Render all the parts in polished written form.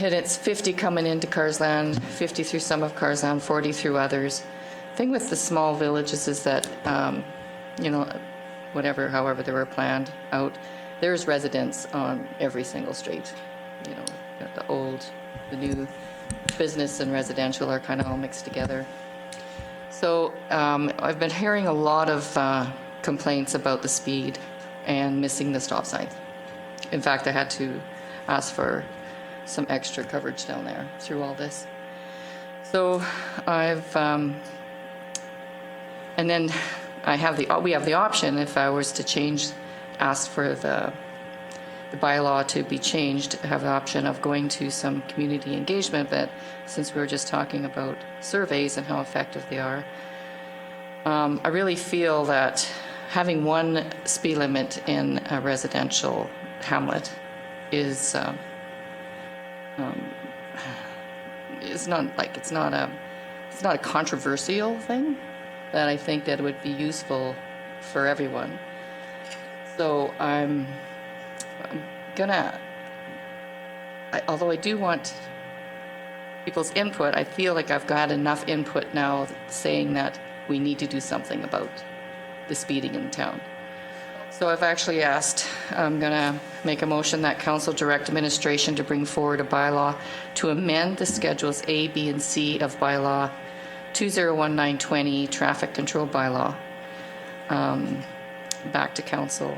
And it's 50 coming into Carsland, 50 through some of Carsland, 40 through others. The thing with the small villages is that, you know, however they were planned out, there's residents on every single street. You know, the old, the new, business and residential are kind of all mixed together. So I've been hearing a lot of complaints about the speed and missing the stop signs. In fact, I had to ask for some extra coverage down there through all this. So and then we have the option, if I was to ask for the bylaw to be changed, have the option of going to some community engagement, but since we were just talking about surveys and how effective they are, I really feel that having one speed limit in a residential hamlet is it's not a controversial thing, that I think that would be useful for everyone. So although I do want people's input, I feel like I've got enough input now saying that we need to do something about the speeding in town. So I've actually I'm going to make a motion that council direct administration to bring forward a bylaw to amend the schedules A, B, and C of bylaw 201920 traffic control bylaw back to council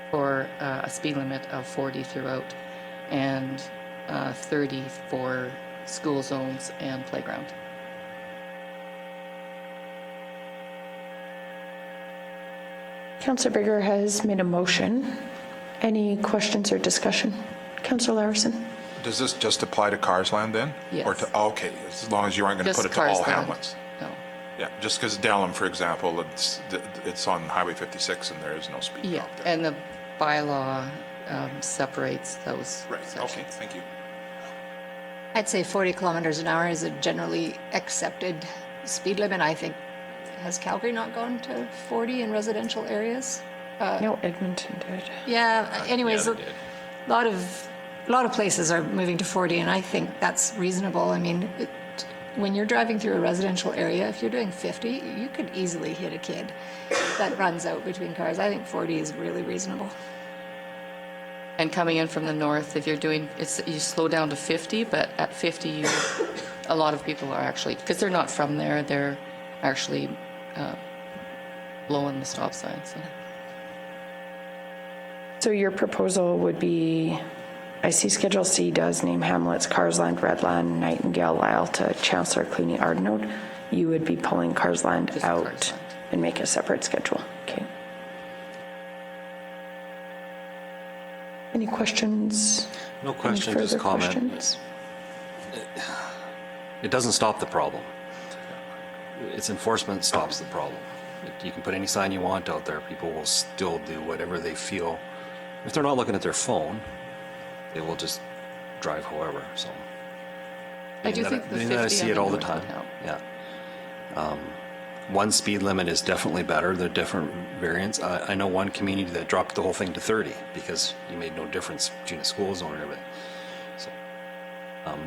for a speed limit of 40 throughout and 30 for school zones and playground. Councillor Bigger has made a motion. Any questions or discussion? Councillor Larson? Does this just apply to Carsland then? Yes. Or to, okay, as long as you aren't going to put it to all hamlets. No. Yeah, just because Delham, for example, it's on Highway 56 and there is no speed Yeah, bump there. and the bylaw separates those Right, sections. okay, thank you. I'd say 40 kilometers an hour is a generally accepted speed limit. I think, has Calgary not gone to 40 in residential areas? No, Edmonton did. Yeah, anyways, a lot of places are moving to 40, and I think that's reasonable. I mean, when you're driving through a residential area, if you're doing 50, you could easily hit a kid that runs out between cars. I think 40 is really reasonable. And coming in from the north, if you're doing, you slow down to 50, but at 50, a lot of people are actually, because they're not from there, they're actually blowing the stop sign. So your proposal would be, I see Schedule C does name hamlets, Carsland, Redland, Nightingale, Lyle to Chancellor, Cluny, Ardenote. You would be pulling Carsland Just out Carsland. and make a separate schedule. Okay. Any questions? No question, Any just further comment. questions? It doesn't stop the problem. Its enforcement stops the problem. You can put any sign you want out there, people will still do whatever they feel. If they're not looking at their phone, they will just drive however, so. I do think the 50 I see on it the all the north time, would help. yeah. One speed limit is definitely better, they're different variants. I know one community that dropped the whole thing to 30 because you made no difference between a school zone and everything. So,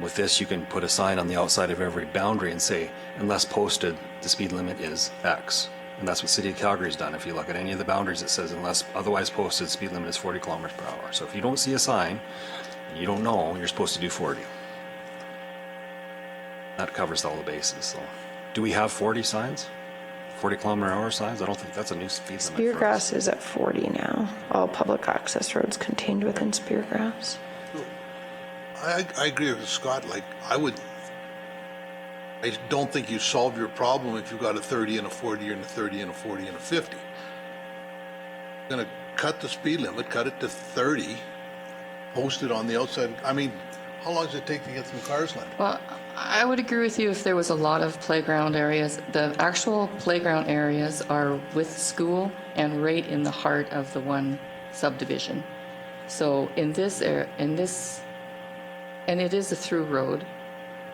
with this, you can put a sign on the outside of every boundary and say, unless posted, the speed limit is X. And that's what City of Calgary's done. If you look at any of the boundaries, it says unless otherwise posted, speed limit is 40 kilometers per hour. So if you don't see a sign, and you don't know, you're supposed to do 40. That covers all the bases. So, do we have 40 signs? 40 kilometer hour signs? I don't think that's a new speed limit. Speargrass is at 40 now. All public access roads contained within Speargrass. I agree with Scott. Like, I don't think you solve your problem if you've got a 30 and a 40 and a 30 and a 40 and a 50. You're going to cut the speed limit, cut it to 30, post it on the outside. I mean, how long does it take to get through Carsland? Well, I would agree with you if there was a lot of playground areas. The actual playground areas are with school and right in the heart of the one subdivision. So in this area, and it is a through road,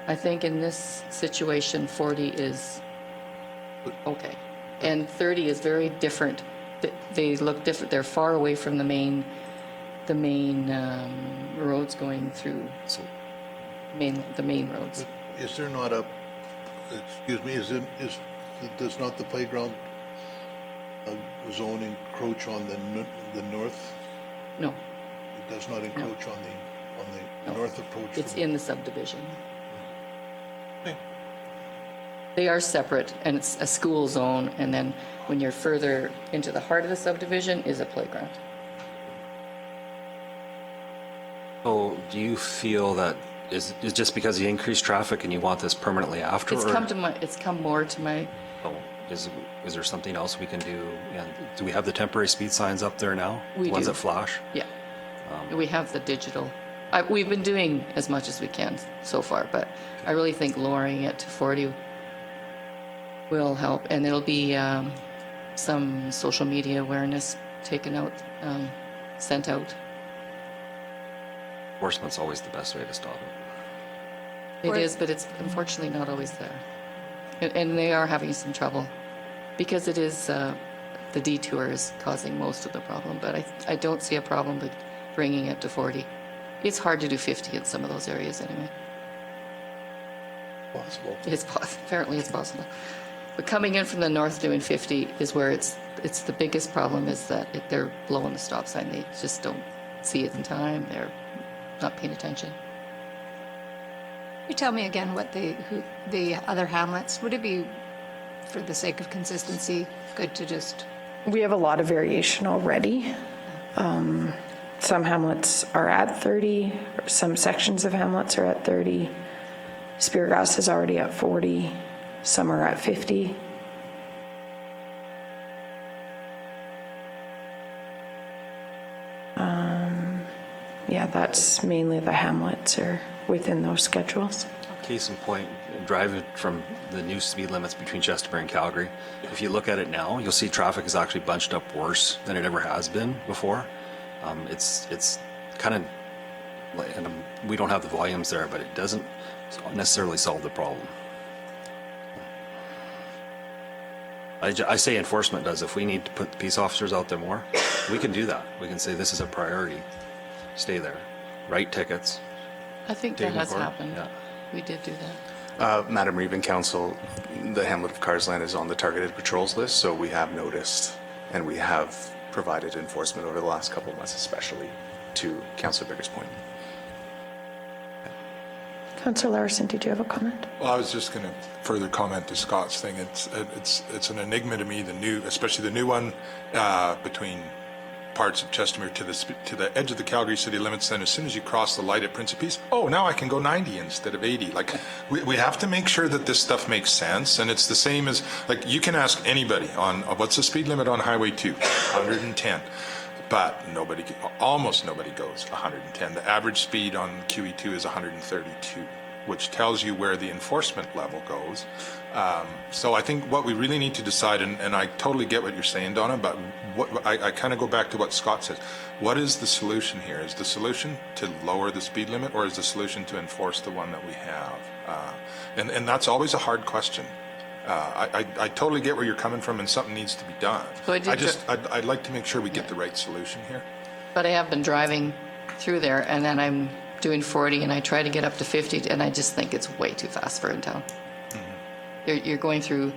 I think in this situation, 40 is okay. And 30 is very different. They look different. They're far away from the main the main roads going through, So the main roads. Is there not a, excuse me, does not the playground zone encroach on the north? No, It does not encroach on the No. north approach? it's from- in the subdivision. Okay. They are separate, and it's a school zone, and then when you're further into the heart of the subdivision is a playground. So do you feel that is just because you increase traffic and you want this permanently after? It's or- come more to my, Oh, is there something else we can do? And do we have the temporary speed signs up there now? We The ones do. that flash? yeah. We have the digital. We've been doing as much as we can so far, but I really think lowering it to 40 will help. And there'll be some social media awareness taken out, sent out. Enforcement's always the best way to stop it. It Or- is, but it's unfortunately not always there. And they are having some trouble because it is, the detour is causing most of the problem, but I don't see a problem with bringing it to 40. It's hard to do 50 in some of those areas anyway. Possible. Apparently it's possible. But coming in from the north doing 50 is where it's the biggest problem is that they're blowing the stop sign. They just don't see it in time. They're not paying attention. Can you tell me again what the other hamlets, would it be, for the sake of consistency, good to just, We have a lot of variation already. Some hamlets are at 30, or some sections of hamlets are at 30. Speargrass is already at 40, some are at 50. Yeah, that's mainly the hamlets are within those schedules. Case in point, driving from the new speed limits between Chestermere and Calgary. If you look at it now, you'll see traffic is actually bunched up worse than it ever has been before. It's kind of, and we don't have the volumes there, but it doesn't necessarily solve the problem. I say enforcement does. If we need to put the peace officers out there more, we can do that. We can say this is a priority. Stay there. Write tickets. I think Take that them has to court. happened. Yeah. We did do that. Madam Reeve and Council, the Hamlet of Carsland is on the targeted patrols list, so we have noticed and we have provided enforcement over the last couple of months, especially to Councillor Bigger's point. Councillor Larson, did you have a comment? Well, I was just going to further comment to Scott's thing. It's an enigma to me, especially the new one between parts of Chestermere to the edge of the Calgary city limits. Then as soon as you cross the light at Principe, oh, now I can go 90 instead of 80. Like we have to make sure that this stuff makes sense. And it's the same as, like, you can ask anybody on what's the speed limit on Highway 2, 110. But almost nobody goes 110. The average speed on QE2 is 132, which tells you where the enforcement level goes. So I think what we really need to decide, and I totally get what you're saying, Donna, but I kind of go back to what Scott says. What is the solution here? Is the solution to lower the speed limit, or is the solution to enforce the one that we have? And that's always a hard question. I totally get where you're coming from, and something needs to be done. So I'd like to make sure we get the right solution here. But I have been driving through there, and then I'm doing 40, and I try to get up to 50, and I just think it's way too fast for in town. You're going through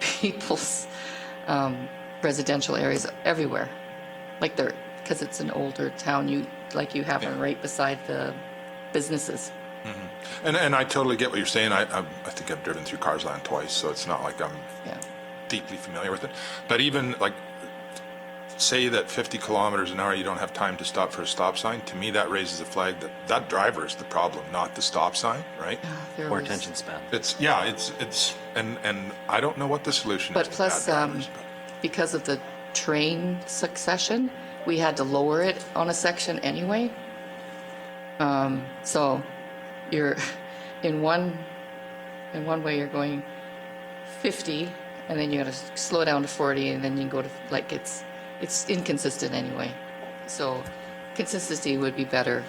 people's residential areas everywhere, like because it's an older town. You have them right beside the businesses. And I totally get what you're saying. I think I've driven through Carsland twice, so it's not like I'm Yeah. deeply familiar with it. But even like, say that 50 kilometers an hour, you don't have time to stop for a stop sign. To me, that raises a flag that driver is the problem, not the stop sign, right? There Or was- attention span. It's and I don't know what the solution But is. to plus, bad drivers, because of the train succession, we had to lower it on a section anyway. So you're in one way you're going 50, and then you got to slow down to 40, and then you go to it's inconsistent anyway. So consistency would be better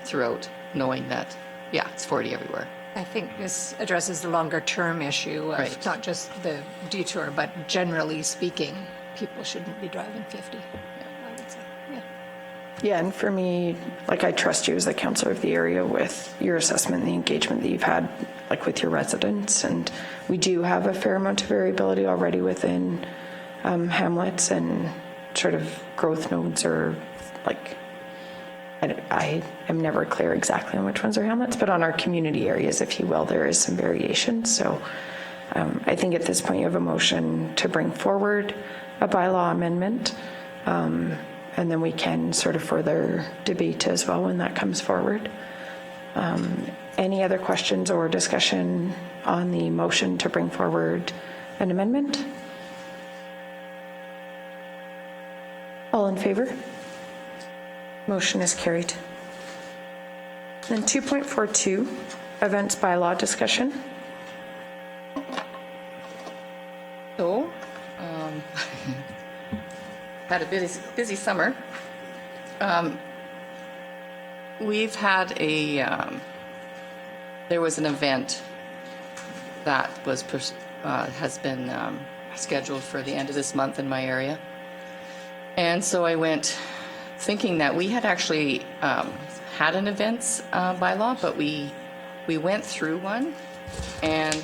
throughout, knowing that it's 40 everywhere. I think this addresses the longer term issue of Right. not just the detour, but generally speaking, people shouldn't be driving 50. I would say, yeah. Yeah, and for me, like I trust you as the councillor of the area with your assessment and the engagement that you've had, like with your residents. And we do have a fair amount of variability already within hamlets and sort of growth nodes, or like, I am never clear exactly on which ones are hamlets, but on our community areas, if you will, there is some variation. So I think at this point you have a motion to bring forward a bylaw amendment. And then we can sort of further debate as well when that comes forward. Any other questions or discussion on the motion to bring forward an amendment? All in favor? Motion is carried. Then 2.42, events bylaw discussion. So, had a busy summer. We've had there was an event that was has been scheduled for the end of this month in my area. And so I went thinking that we had actually had an events bylaw, but we went through one and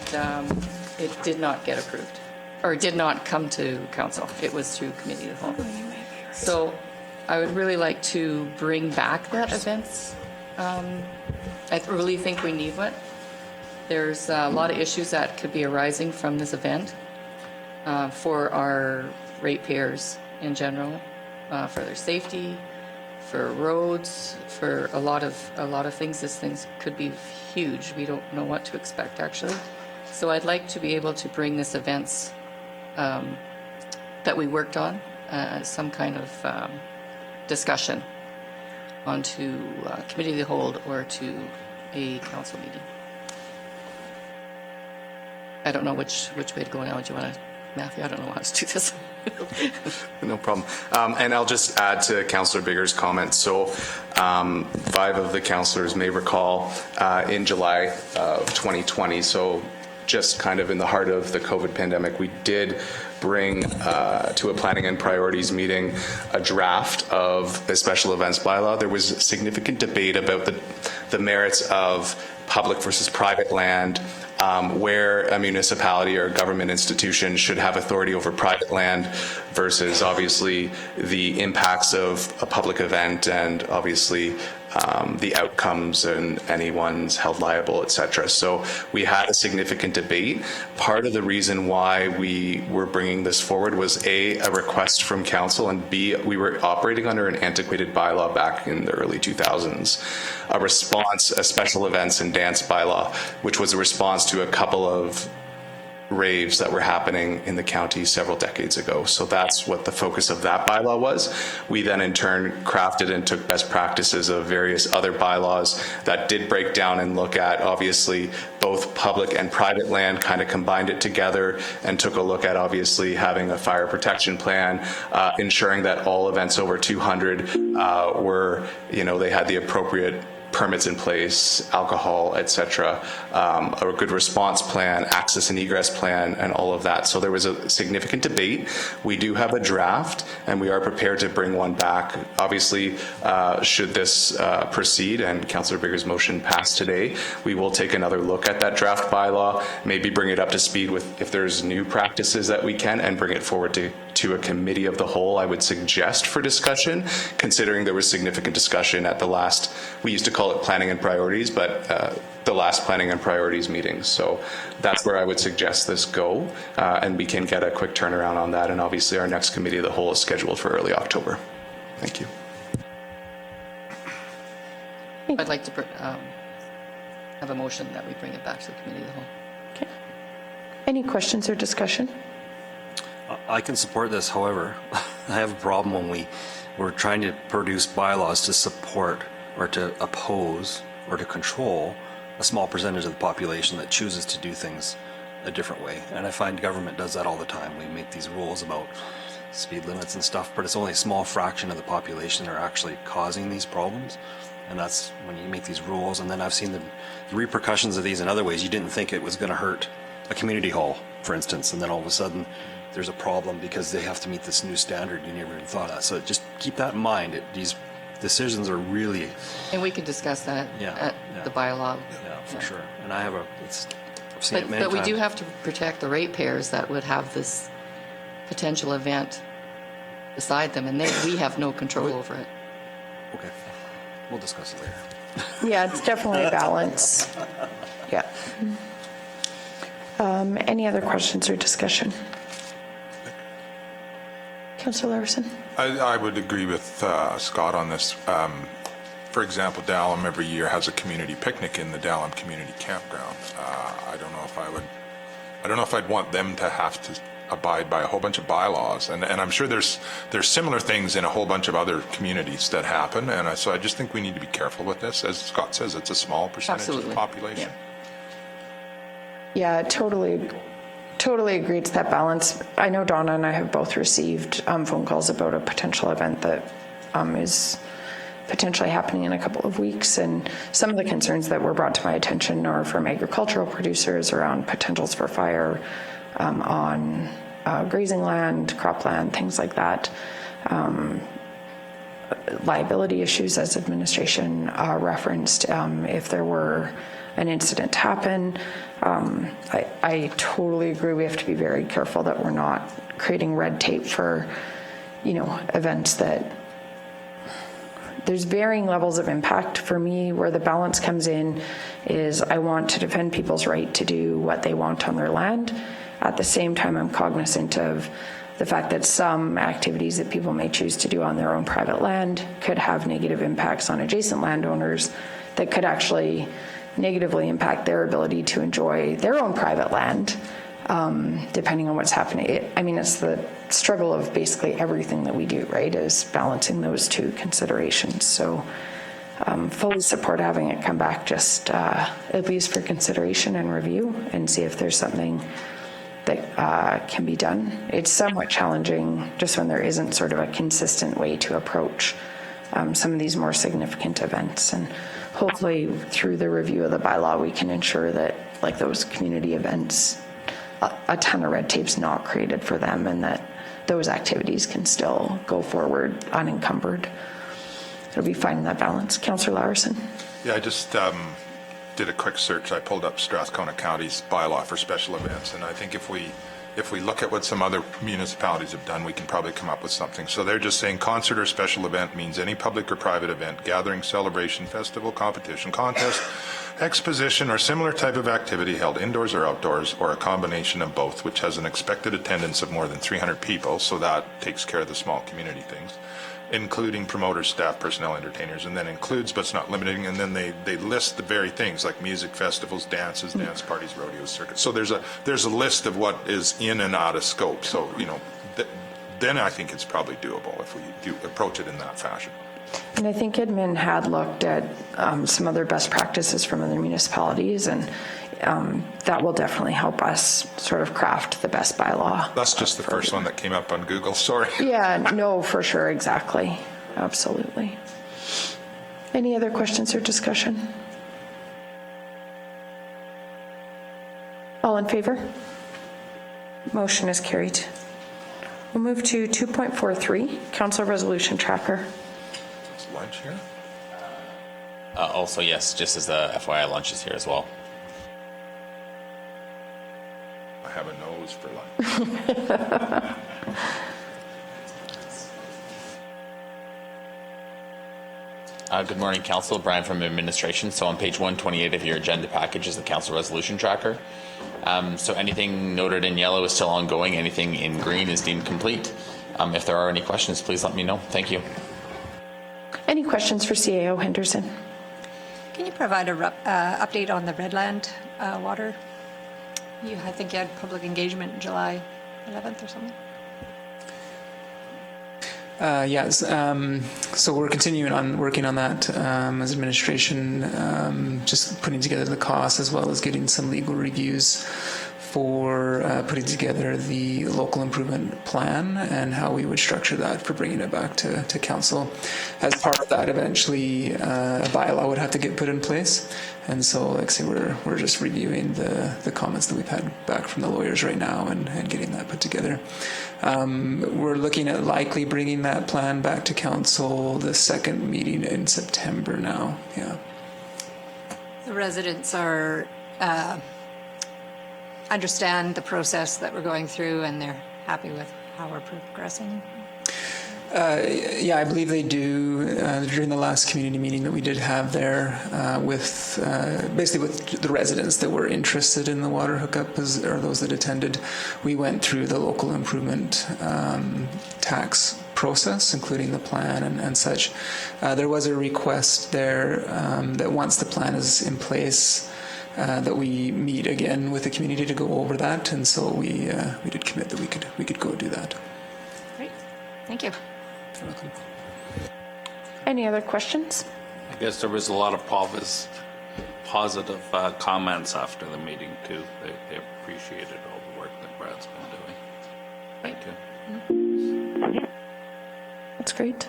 it did not get approved, or did not come to council. It was through committee of the whole. So I would really like to bring back that events. I really think we need one. There's a lot of issues that could be arising from this event for our ratepayers in general, for their safety, for roads, for a lot of things. This thing could be huge. We don't know what to expect, actually. So I'd like to be able to bring this events that we worked on, some kind of discussion, onto committee of the whole or to a council meeting. I don't know which way to go now. Do you want to, Matthew? I don't know how to do this. No problem. And I'll just add to Councillor Bigger's comments. So 5 of the councillors may recall in July of 2020, so just kind of in the heart of the COVID pandemic, we did bring to a planning and priorities meeting a draft of a special events bylaw. There was significant debate about the merits of public versus private land, where a municipality or a government institution should have authority over private land versus obviously the impacts of a public event and obviously the outcomes and anyone's held liable, etc. So we had a significant debate. Part of the reason why we were bringing this forward was A, a request from council, and B, we were operating under an antiquated bylaw back in the early 2000s. A response, a special events and dance bylaw, which was a response to a couple of raves that were happening in the county several decades ago. So that's what the focus of that bylaw was. We then in turn crafted and took best practices of various other bylaws that did break down and look at obviously both public and private land, kind of combined it together and took a look at obviously having a fire protection plan, ensuring that all events over 200 were, they had the appropriate permits in place, alcohol, etc., a good response plan, access and egress plan, and all of that. So there was a significant debate. We do have a draft, and we are prepared to bring one back. Obviously, should this proceed and Councillor Bigger's motion pass today, we will take another look at that draft bylaw, maybe bring it up to speed with if there's new practices that we can, and bring it forward to a committee of the whole, I would suggest, for discussion, considering there was significant discussion at the last, we used to call it planning and priorities, but the last planning and priorities meetings. So that's where I would suggest this go, and we can get a quick turnaround on that. And obviously our next committee of the whole is scheduled for early October. Thank you. I'd like to have a motion that we bring it back to the committee of the whole. Okay. Any questions or discussion? I can support this. However, I have a problem when we're trying to produce bylaws to support or to oppose or to control a small percentage of the population that chooses to do things a different way. And I find government does that all the time. We make these rules about speed limits and stuff, but it's only a small fraction of the population that are actually causing these problems. And that's when you make these rules. And then I've seen the repercussions of these in other ways. You didn't think it was going to hurt a community hall, for instance, and then all of a sudden there's a problem because they have to meet this new standard you never even thought of. So just keep that in mind. These decisions are really, And we could discuss that Yeah, at yeah. the bylaw. yeah, for sure. And I have I've seen it many But times. we do have to protect the ratepayers that would have this potential event beside them, and we have no control over it. Okay, we'll discuss it later. Yeah, it's definitely a balance. Yeah. Any other questions or discussion? Councillor Larson? I would agree with Scott on this. For example, Dallam every year has a community picnic in the Dallam Community Campground. I don't know if I'd want them to have to abide by a whole bunch of bylaws, and I'm sure there's similar things in a whole bunch of other communities that happen, and so I just think we need to be careful with this. As Scott says, it's a small percentage of Absolutely. the population. Yeah, totally agree. It's that balance. I know Donna and I have both received phone calls about a potential event that is potentially happening in a couple of weeks, and some of the concerns that were brought to my attention are from agricultural producers around potentials for fire on grazing land, cropland, things like that. Liability issues, as administration referenced, if there were an incident to happen. I totally agree. We have to be very careful that we're not creating red tape for, events that there's varying levels of impact. For me, where the balance comes in is I want to defend people's right to do what they want on their land. At the same time, I'm cognizant of the fact that some activities that people may choose to do on their own private land could have negative impacts on adjacent landowners that could actually negatively impact their ability to enjoy their own private land, depending on what's happening. It's the struggle of basically everything that we do, right, is balancing those two considerations. So fully support having it come back just at least for consideration and review and see if there's something that can be done. It's somewhat challenging just when there isn't sort of a consistent way to approach some of these more significant events. And hopefully through the review of the bylaw, we can ensure that like those community events, a ton of red tape's not created for them and that those activities can still go forward unencumbered. It'll be finding that balance. Councillor Larson. Yeah, I just did a quick search. I pulled up Strathcona County's bylaw for special events, and I think if we look at what some other municipalities have done, we can probably come up with something. So they're just saying concert or special event means any public or private event, gathering, celebration, festival, competition, contest, exposition, or similar type of activity held indoors or outdoors, or a combination of both, which has an expected attendance of more than 300 people, so that takes care of the small community things, including promoters, staff, personnel, entertainers, and then includes but not limiting, and then they list the very things like music festivals, dances, dance parties, rodeos, circuits. So there's a list of what is in and out of scope. So, then I think it's probably doable if we do approach it in that fashion. And I think admin had looked at some other best practices from other municipalities, and that will definitely help us sort of craft the best bylaw. That's just the first one that came up on Google, sorry. Yeah, no, for sure, exactly. Absolutely. Any other questions or discussion? All in favor? Motion is carried. We'll move to 2.43, Council Resolution Tracker. Is lunch here? Also, yes, just as the FYI, lunch is here as well. I have a nose for lunch. Good morning, Council. Brian from Administration. So on page 128 of your agenda package is the Council Resolution Tracker. So anything noted in yellow is still ongoing. Anything in green is deemed complete. If there are any questions, please let me know. Thank you. Any questions for CAO Henderson? Can you provide a update on the Redland water? I think you had public engagement July 11th or something. Yes. So we're continuing on working on that as administration, just putting together the costs as well as getting some legal reviews for putting together the local improvement plan and how we would structure that for bringing it back to council. As part of that, eventually a bylaw would have to get put in place. And so, like I say, we're just reviewing the comments that we've had back from the lawyers right now and getting that put together. We're looking at likely bringing that plan back to council the second meeting in September now. Yeah. The residents are, understand the process that we're going through, and they're happy with how we're progressing. Yeah, I believe they do. During the last community meeting that we did have there with basically with the residents that were interested in the water hookup, or those that attended, we went through the local improvement tax process, including the plan and such. There was a request there that once the plan is in place, that we meet again with the community to go over that, and so we did commit that we could go do that. Great, thank you. You're welcome. Any other questions? I guess there was a lot of positive comments after the meeting too. They appreciated all the work that Brad's been doing. Thank you. That's great.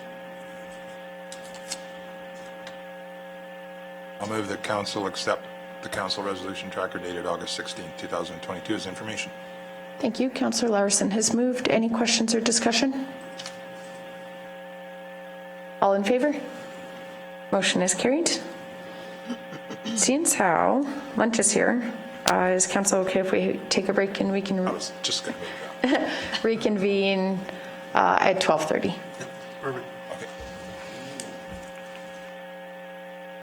I'll move that council accept the council resolution tracker dated August 16, 2022 as information. Thank you. Councillor Larson has moved. Any questions or discussion? All in favor? Motion is carried. Seeing as how lunch is here, is council okay if we take a break and we can I was just going to move that. reconvene at 12:30? Perfect.